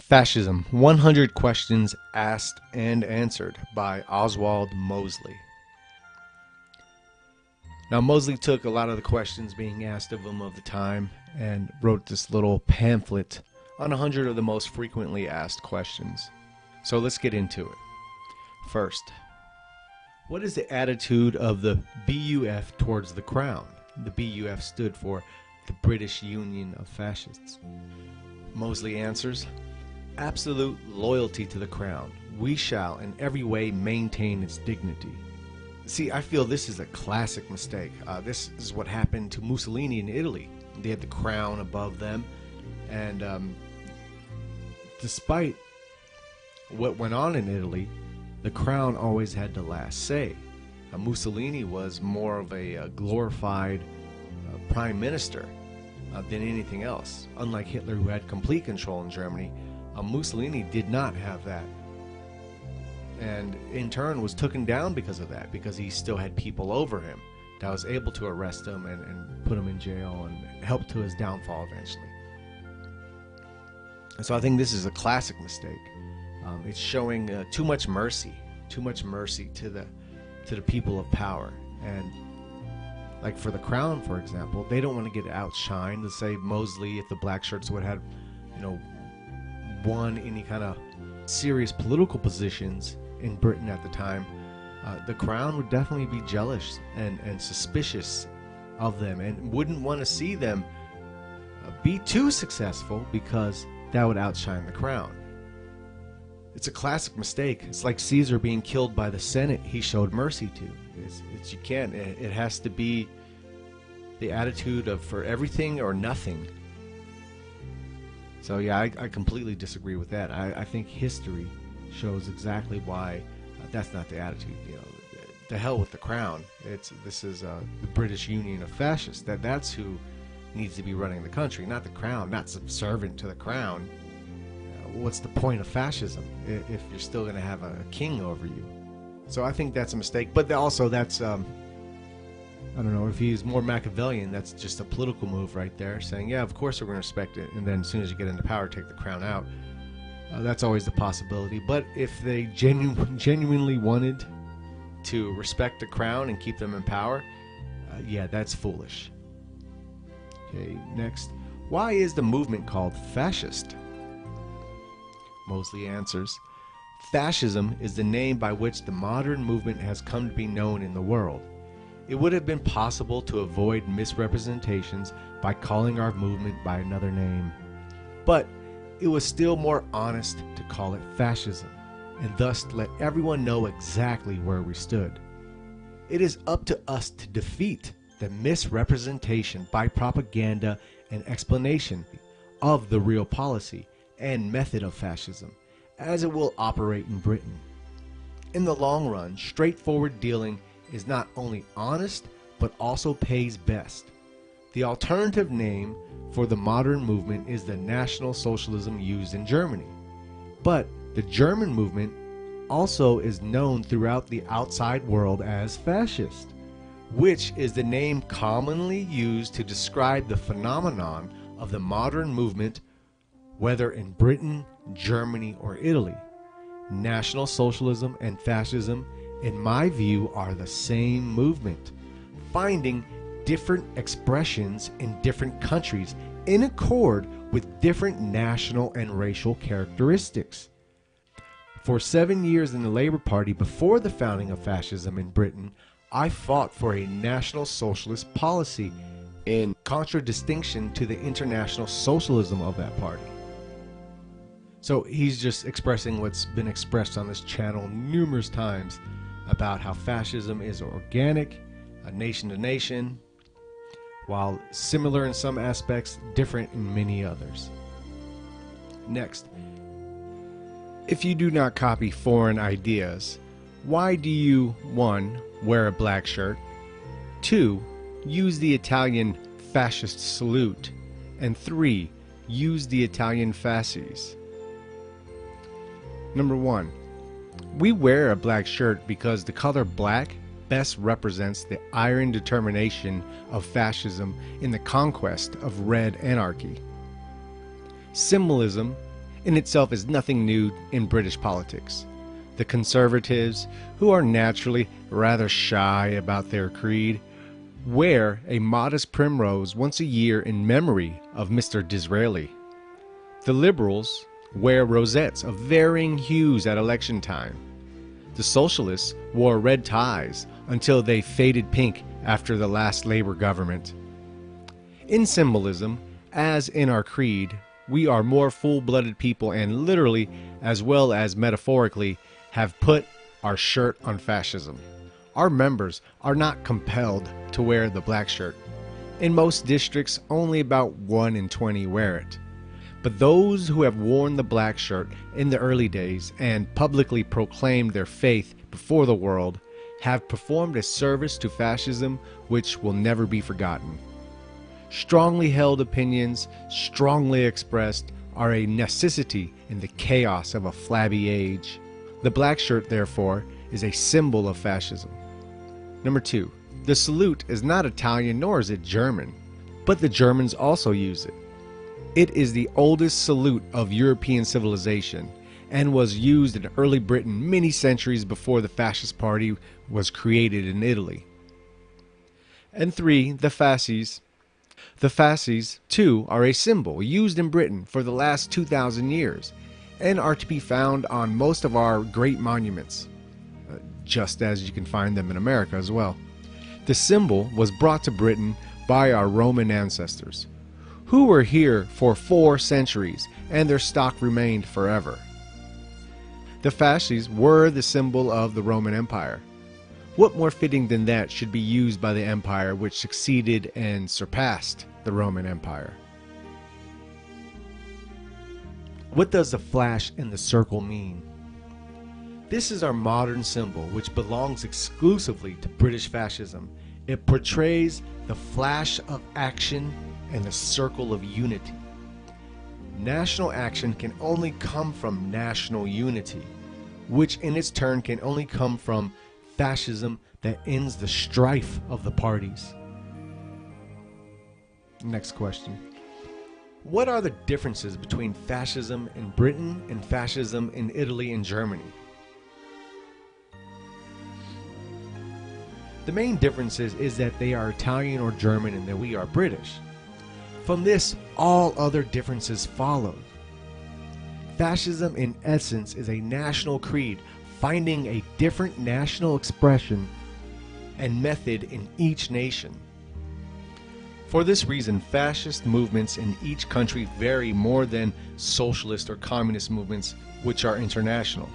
Fascism, 100 Questions Asked and Answered by Oswald Mosley. Now, Mosley took a lot of the questions being asked of him of the time and wrote this little pamphlet on 100 of the most frequently asked questions. So let's get into it. First, what is the attitude of the BUF towards the Crown? The BUF stood for the British Union of Fascists. Mosley answers, absolute loyalty to the Crown. We shall in every way maintain its dignity. See, I feel this is a classic mistake. This is what happened to Mussolini in Italy. They had the crown above them, and despite what went on in Italy, the crown always had the last say. Mussolini was more of a glorified prime minister than anything else. Unlike Hitler, who had complete control in Germany, Mussolini did not have that, and in turn was taken down because of that, because he still had people over him that was able to arrest him and put him in jail and help to his downfall eventually. And so I think this is a classic mistake. It's showing too much mercy to the people of power. And like for the crown, for example, they don't want to get outshined. Let's say Mosley, if the black shirts would have, won any kind of serious political positions in Britain at the time, the crown would definitely be jealous and suspicious of them and wouldn't want to see them be too successful, because that would outshine the crown. It's a classic mistake. It's like Caesar being killed by the Senate he showed mercy to. You can't. It has to be the attitude of for everything or nothing. So yeah, I completely disagree with that. I think history shows exactly why that's not the attitude. The hell with the crown. This is the British Union of Fascists. That's who needs to be running the country, not the crown, not subservient to the crown. What's the point of fascism if you're still going to have a king over you? So I think that's a mistake. But also that's I don't know, if he's more Machiavellian, that's just a political move right there, saying, yeah, of course we're going to respect it, and then as soon as you get into power, take the crown out. That's always the possibility. But if they genuinely wanted to respect the crown and keep them in power, yeah, that's foolish. Okay, next. Why is the movement called fascist? Mosley answers, fascism is the name by which the modern movement has come to be known in the world. It would have been possible to avoid misrepresentations by calling our movement by another name. But it was still more honest to call it fascism, and thus let everyone know exactly where we stood. It is up to us to defeat the misrepresentation by propaganda and explanation of the real policy and method of fascism, as it will operate in Britain. In the long run, straightforward dealing is not only honest, but also pays best. The alternative name for the modern movement is the National Socialism used in Germany. But the German movement also is known throughout the outside world as fascist, which is the name commonly used to describe the phenomenon of the modern movement, whether in Britain, Germany, or Italy. National Socialism and fascism, in my view, are the same movement, finding different expressions in different countries in accord with different national and racial characteristics. For 7 years in the Labour Party before the founding of fascism in Britain, I fought for a National Socialist policy in contradistinction to the international socialism of that party. So he's just expressing what's been expressed on this channel numerous times about how fascism is organic, nation to nation, while similar in some aspects, different in many others. Next, if you do not copy foreign ideas, why do you 1. Wear a black shirt, 2. Use the Italian fascist salute, and 3. Use the Italian fasces? Number 1. We wear a black shirt because the color black best represents the iron determination of fascism in the conquest of red anarchy. Symbolism in itself is nothing new in British politics. The Conservatives, who are naturally rather shy about their creed, wear a modest primrose once a year in memory of Mr. Disraeli. The Liberals wear rosettes of varying hues at election time. The Socialists wore red ties until they faded pink after the last Labour government. In symbolism, as in our creed, we are more full-blooded people and literally, as well as metaphorically, have put our shirt on fascism. Our members are not compelled to wear the black shirt. In most districts, only about 1 in 20 wear it. But those who have worn the black shirt in the early days and publicly proclaimed their faith before the world have performed a service to fascism which will never be forgotten. Strongly held opinions, strongly expressed, are a necessity in the chaos of a flabby age. The black shirt, therefore, is a symbol of fascism. Number 2. The salute is not Italian nor is it German, but the Germans also use it. It is the oldest salute of European civilization and was used in early Britain many centuries before the Fascist Party was created in Italy. And 3. The fasces. The fasces, too, are a symbol used in Britain for the last 2,000 years and are to be found on most of our great monuments, just as you can find them in America as well. The symbol was brought to Britain by our Roman ancestors, who were here for 4 centuries and their stock remained forever. The fasces were the symbol of the Roman Empire. What more fitting than that should be used by the empire which succeeded and surpassed the Roman Empire? What does the flash and the circle mean? This is our modern symbol which belongs exclusively to British fascism. It portrays the flash of action and the circle of unity. National action can only come from national unity, which in its turn can only come from fascism that ends the strife of the parties. Next question. What are the differences between fascism in Britain and fascism in Italy and Germany? The main difference is that they are Italian or German and that we are British. From this, all other differences follow. Fascism in essence is a national creed, finding a different national expression and method in each nation. For this reason, fascist movements in each country vary more than socialist or communist movements, which are international.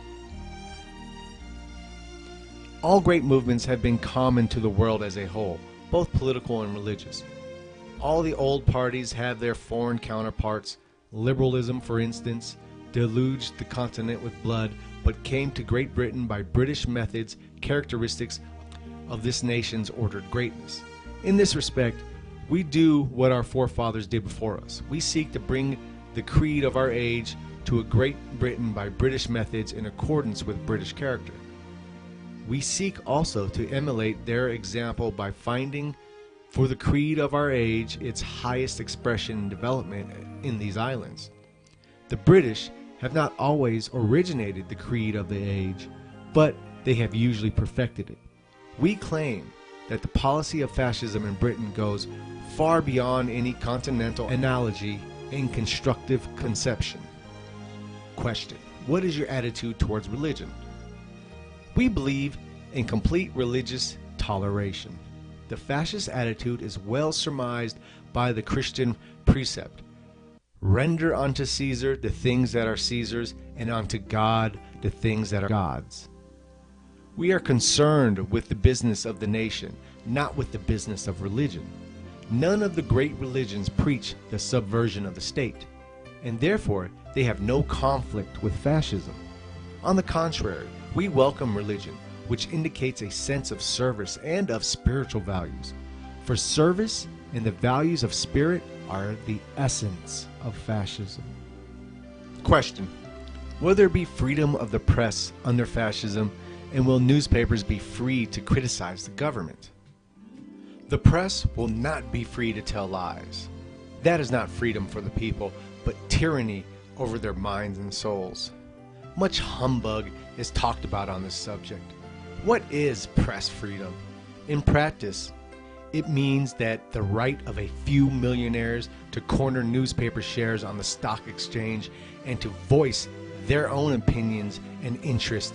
All great movements have been common to the world as a whole, both political and religious. All the old parties have their foreign counterparts. Liberalism, for instance, deluged the continent with blood, but came to Great Britain by British methods, characteristics of this nation's ordered greatness. In this respect, we do what our forefathers did before us. We seek to bring the creed of our age to a Great Britain by British methods in accordance with British character. We seek also to emulate their example by finding for the creed of our age its highest expression and development in these islands. The British have not always originated the creed of the age, but they have usually perfected it. We claim that the policy of fascism in Britain goes far beyond any continental analogy in constructive conception. Question: what is your attitude towards religion? We believe in complete religious toleration. The fascist attitude is well surmised by the Christian precept: render unto Caesar the things that are Caesar's, and unto God the things that are God's. We are concerned with the business of the nation, not with the business of religion. None of the great religions preach the subversion of the state, and therefore they have no conflict with fascism. On the contrary, we welcome religion, which indicates a sense of service and of spiritual values. For service and the values of spirit are the essence of fascism. Question: will there be freedom of the press under fascism, and will newspapers be free to criticize the government? The press will not be free to tell lies. That is not freedom for the people, but tyranny over their minds and souls. Much humbug is talked about on this subject. What is press freedom? In practice, it means that the right of a few millionaires to corner newspaper shares on the stock exchange and to voice their own opinions and interests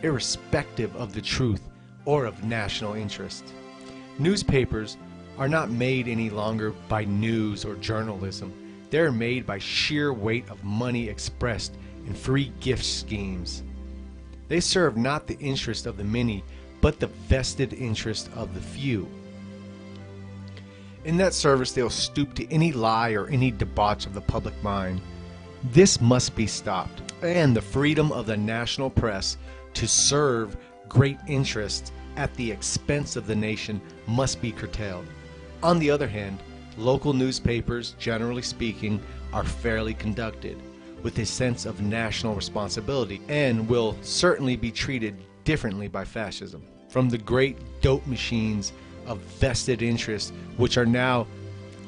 irrespective of the truth or of national interest. Newspapers are not made any longer by news or journalism. They are made by sheer weight of money expressed in free gift schemes. They serve not the interest of the many, but the vested interest of the few. In that service, they'll stoop to any lie or any debauch of the public mind. This must be stopped, and the freedom of the national press to serve great interests at the expense of the nation must be curtailed. On the other hand, local newspapers, generally speaking, are fairly conducted, with a sense of national responsibility, and will certainly be treated differently by fascism from the great dope machines of vested interests which are now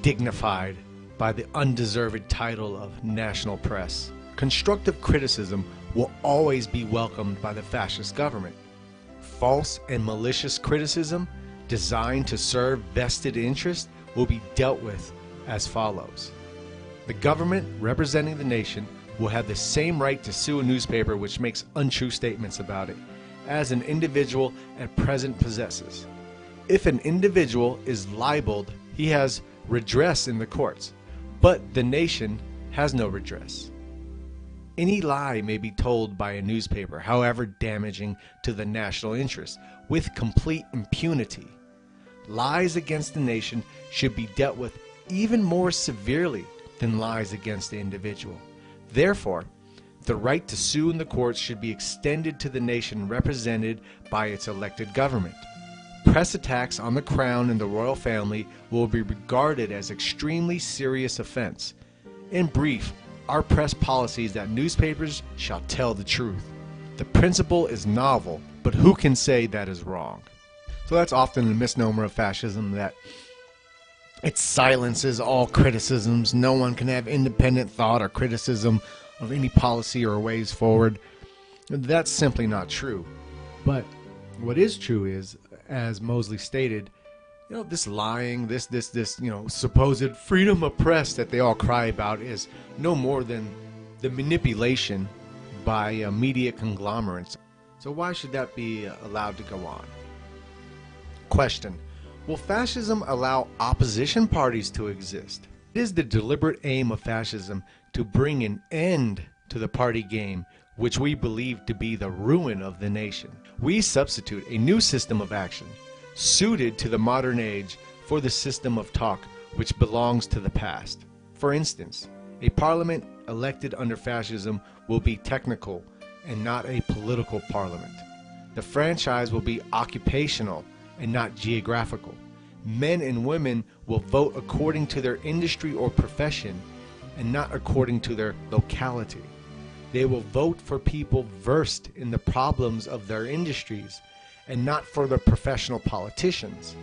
dignified by the undeserved title of national press. Constructive criticism will always be welcomed by the fascist government. False and malicious criticism designed to serve vested interests will be dealt with as follows. The government representing the nation will have the same right to sue a newspaper which makes untrue statements about it as an individual at present possesses. If an individual is libeled, he has redress in the courts, but the nation has no redress. Any lie may be told by a newspaper, however damaging to the national interest, with complete impunity. Lies against the nation should be dealt with even more severely than lies against the individual. Therefore, the right to sue in the courts should be extended to the nation represented by its elected government. Press attacks on the crown and the royal family will be regarded as extremely serious offense. In brief, our press policy is that newspapers shall tell the truth. The principle is novel, but who can say that is wrong? So that's often a misnomer of fascism, that it silences all criticisms. No one can have independent thought or criticism of any policy or ways forward. That's simply not true. But what is true is, as Mosley stated, this lying, this supposed freedom of press that they all cry about is no more than the manipulation by media conglomerates. So why should that be allowed to go on? Question: will fascism allow opposition parties to exist? It is the deliberate aim of fascism to bring an end to the party game, which we believe to be the ruin of the nation. We substitute a new system of action, suited to the modern age, for the system of talk which belongs to the past. For instance, a parliament elected under fascism will be technical and not a political parliament. The franchise will be occupational and not geographical. Men and women will vote according to their industry or profession and not according to their locality. They will vote for people versed in the problems of their industries and not for the professional politicians.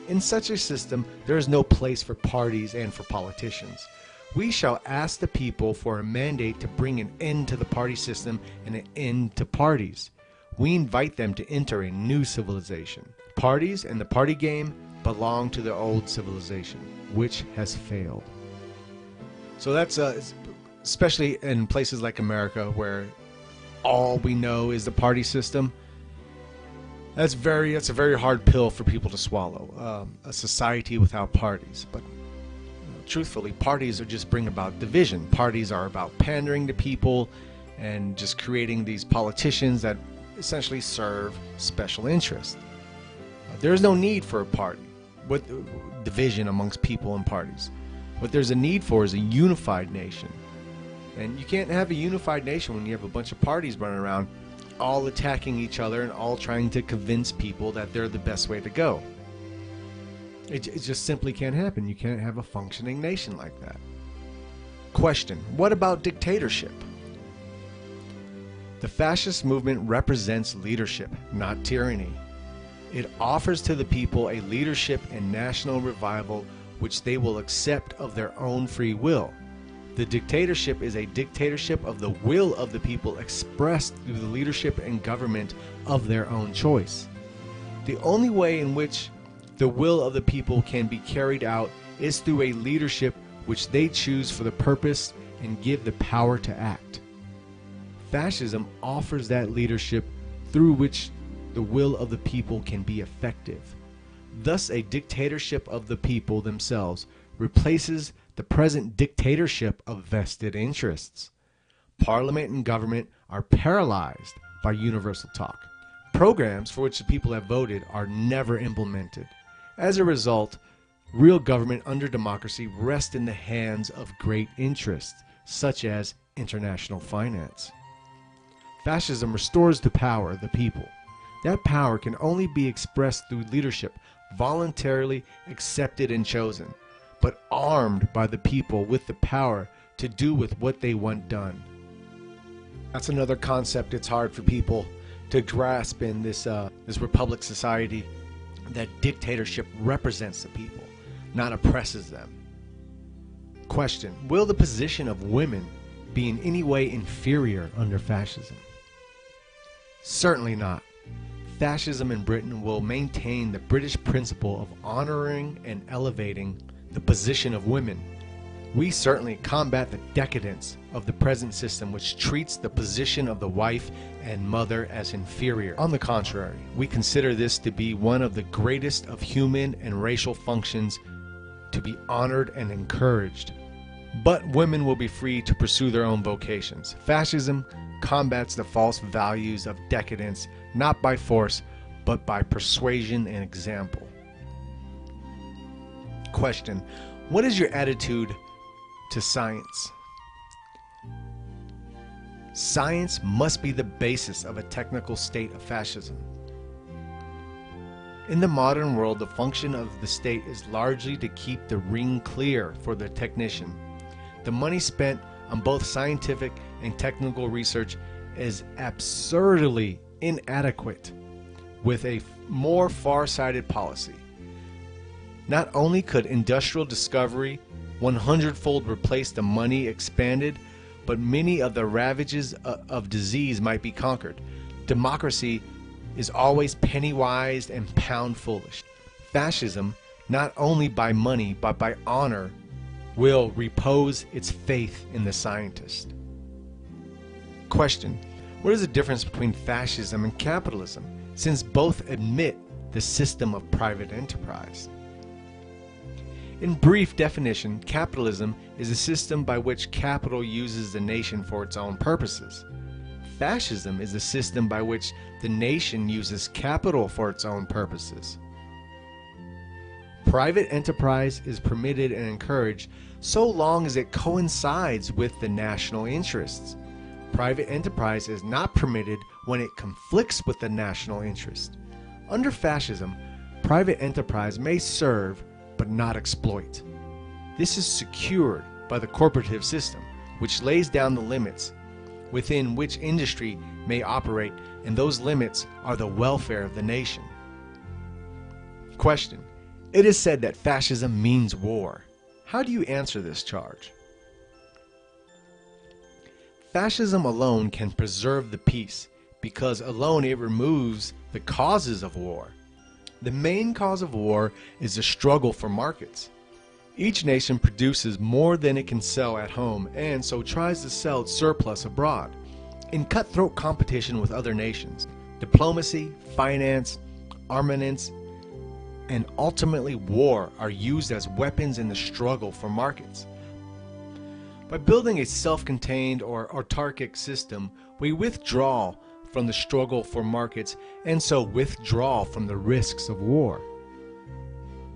In such a system, there is no place for parties and for politicians. We shall ask the people for a mandate to bring an end to the party system and an end to parties. We invite them to enter a new civilization. Parties and the party game belong to the old civilization, which has failed. So that's especially in places like America, where all we know is the party system. That's a very hard pill for people to swallow. A society without parties, but truthfully, parties are just bring about division. Parties are about pandering to people and just creating these politicians that essentially serve special interests. There is no need for a party with division amongst people and parties. What there's a need for is a unified nation. And you can't have a unified nation when you have a bunch of parties running around all attacking each other and all trying to convince people that they're the best way to go. It just simply can't happen. You can't have a functioning nation like that. Question: what about dictatorship? The fascist movement represents leadership, not tyranny. It offers to the people a leadership and national revival which they will accept of their own free will. The dictatorship is a dictatorship of the will of the people expressed through the leadership and government of their own choice. The only way in which the will of the people can be carried out is through a leadership which they choose for the purpose and give the power to act. Fascism offers that leadership through which the will of the people can be effective. Thus, a dictatorship of the people themselves replaces the present dictatorship of vested interests. Parliament and government are paralyzed by universal talk. Programs for which the people have voted are never implemented. As a result, real government under democracy rests in the hands of great interests, such as international finance. Fascism restores the power of the people. That power can only be expressed through leadership voluntarily accepted and chosen, but armed by the people with the power to do with what they want done. That's another concept it's hard for people to grasp in this republic society, that dictatorship represents the people, not oppresses them. Question: will the position of women be in any way inferior under fascism? Certainly not. Fascism in Britain will maintain the British principle of honoring and elevating the position of women. We certainly combat the decadence of the present system, which treats the position of the wife and mother as inferior. On the contrary, we consider this to be one of the greatest of human and racial functions to be honored and encouraged. But women will be free to pursue their own vocations. Fascism combats the false values of decadence, not by force, but by persuasion and example. Question: what is your attitude to science? Science must be the basis of a technical state of fascism. In the modern world, the function of the state is largely to keep the ring clear for the technician. The money spent on both scientific and technical research is absurdly inadequate with a more far-sighted policy. Not only could industrial discovery 100-fold replace the money expanded, but many of the ravages of disease might be conquered. Democracy is always penny-wise and pound-foolish. Fascism, not only by money but by honor, will repose its faith in the scientist. Question: what is the difference between fascism and capitalism, since both admit the system of private enterprise? In brief definition, capitalism is a system by which capital uses the nation for its own purposes. Fascism is a system by which the nation uses capital for its own purposes. Private enterprise is permitted and encouraged so long as it coincides with the national interests. Private enterprise is not permitted when it conflicts with the national interest. Under fascism, private enterprise may serve but not exploit. This is secured by the corporative system, which lays down the limits within which industry may operate, and those limits are the welfare of the nation. Question: it is said that fascism means war. How do you answer this charge? Fascism alone can preserve the peace, because alone it removes the causes of war. The main cause of war is the struggle for markets. Each nation produces more than it can sell at home, and so tries to sell its surplus abroad. In cutthroat competition with other nations, diplomacy, finance, armaments, and ultimately war are used as weapons in the struggle for markets. By building a self-contained or autarkic system, we withdraw from the struggle for markets and so withdraw from the risks of war.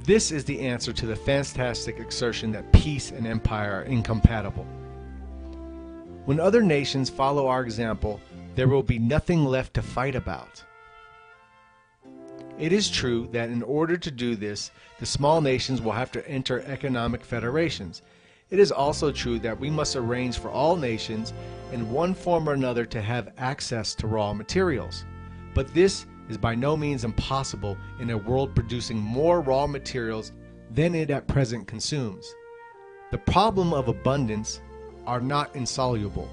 This is the answer to the fantastic assertion that peace and empire are incompatible. When other nations follow our example, there will be nothing left to fight about. It is true that in order to do this, the small nations will have to enter economic federations. It is also true that we must arrange for all nations in one form or another to have access to raw materials. But this is by no means impossible in a world producing more raw materials than it at present consumes. The problem of abundance are not insoluble.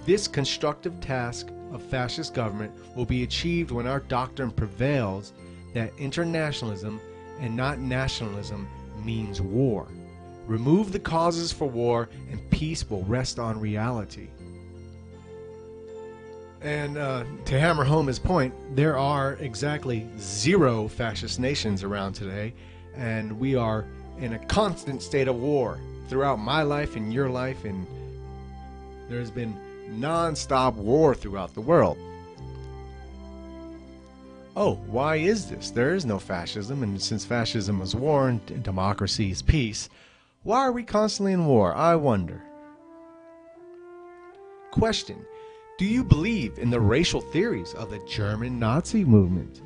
This constructive task of fascist government will be achieved when our doctrine prevails that internationalism and not nationalism means war. Remove the causes for war and peace will rest on reality. And to hammer home his point, there are exactly 0 fascist nations around today, and we are in a constant state of war throughout my life and your life, and there's been non-stop war throughout the world. Oh, why is this? There is no fascism, and since fascism is war and democracy is peace, why are we constantly in war? I wonder. Question: do you believe in the racial theories of the German Nazi movement?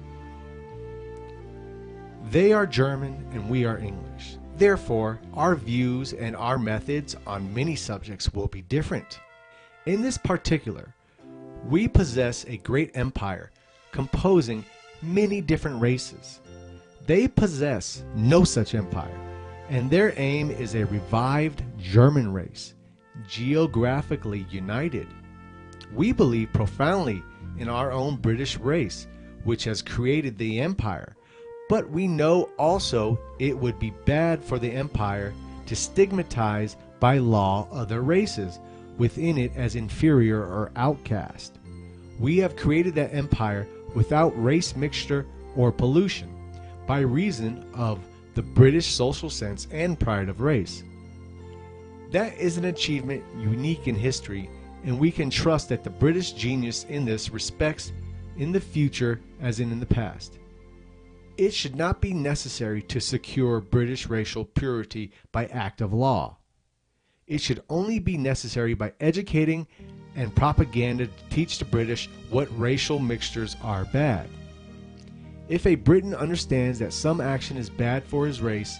They are German and we are English. Therefore, our views and our methods on many subjects will be different. In this particular, we possess a great empire composing many different races. They possess no such empire, and their aim is a revived German race, geographically united. We believe profoundly in our own British race, which has created the empire, but we know also it would be bad for the empire to stigmatize by law other races within it as inferior or outcast. We have created that empire without race mixture or pollution, by reason of the British social sense and pride of race. That is an achievement unique in history, and we can trust that the British genius in this respects in the future as in the past. It should not be necessary to secure British racial purity by act of law. It should only be necessary by educating and propaganda to teach the British what racial mixtures are bad. If a Briton understands that some action is bad for his race,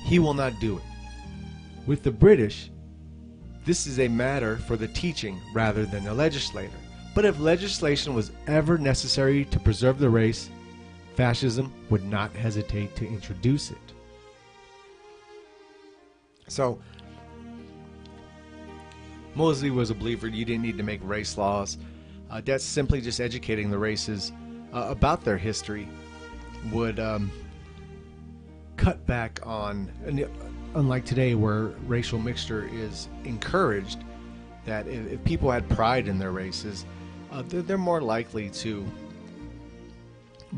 he will not do it. With the British, this is a matter for the teaching rather than the legislator. But if legislation was ever necessary to preserve the race, fascism would not hesitate to introduce it. So, Mosley was a believer you didn't need to make race laws. That's simply just educating the races about their history would cut back on, unlike today where racial mixture is encouraged, that if people had pride in their races, they're more likely to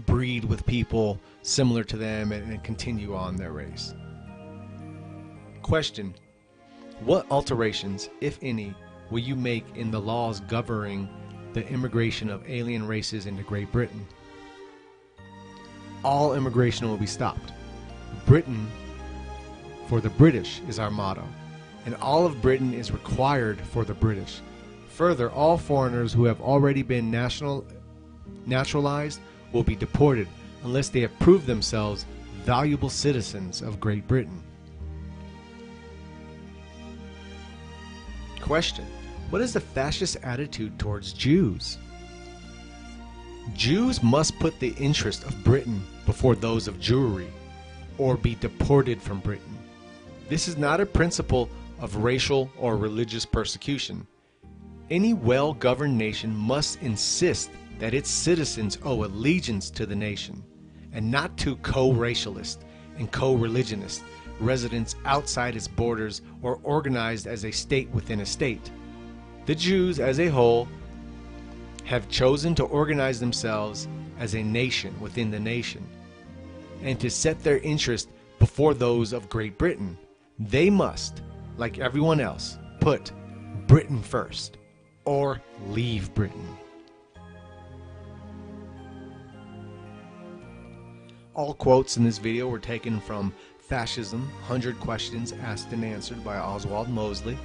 breed with people similar to them and continue on their race. Question: what alterations, if any, will you make in the laws governing the immigration of alien races into Great Britain? All immigration will be stopped. Britain for the British is our motto, and all of Britain is required for the British. Further, all foreigners who have already been naturalized will be deported unless they have proved themselves valuable citizens of Great Britain. Question: what is the fascist attitude towards Jews? Jews must put the interest of Britain before those of Jewry, or be deported from Britain. This is not a principle of racial or religious persecution. Any well-governed nation must insist that its citizens owe allegiance to the nation, and not to co-racialist and co-religionist residents outside its borders or organized as a state within a state. The Jews as a whole have chosen to organize themselves as a nation within the nation, and to set their interest before those of Great Britain. They must, like everyone else, put Britain first, or leave Britain. All quotes in this video were taken from Fascism, 100 Questions Asked and Answered by Oswald Mosley.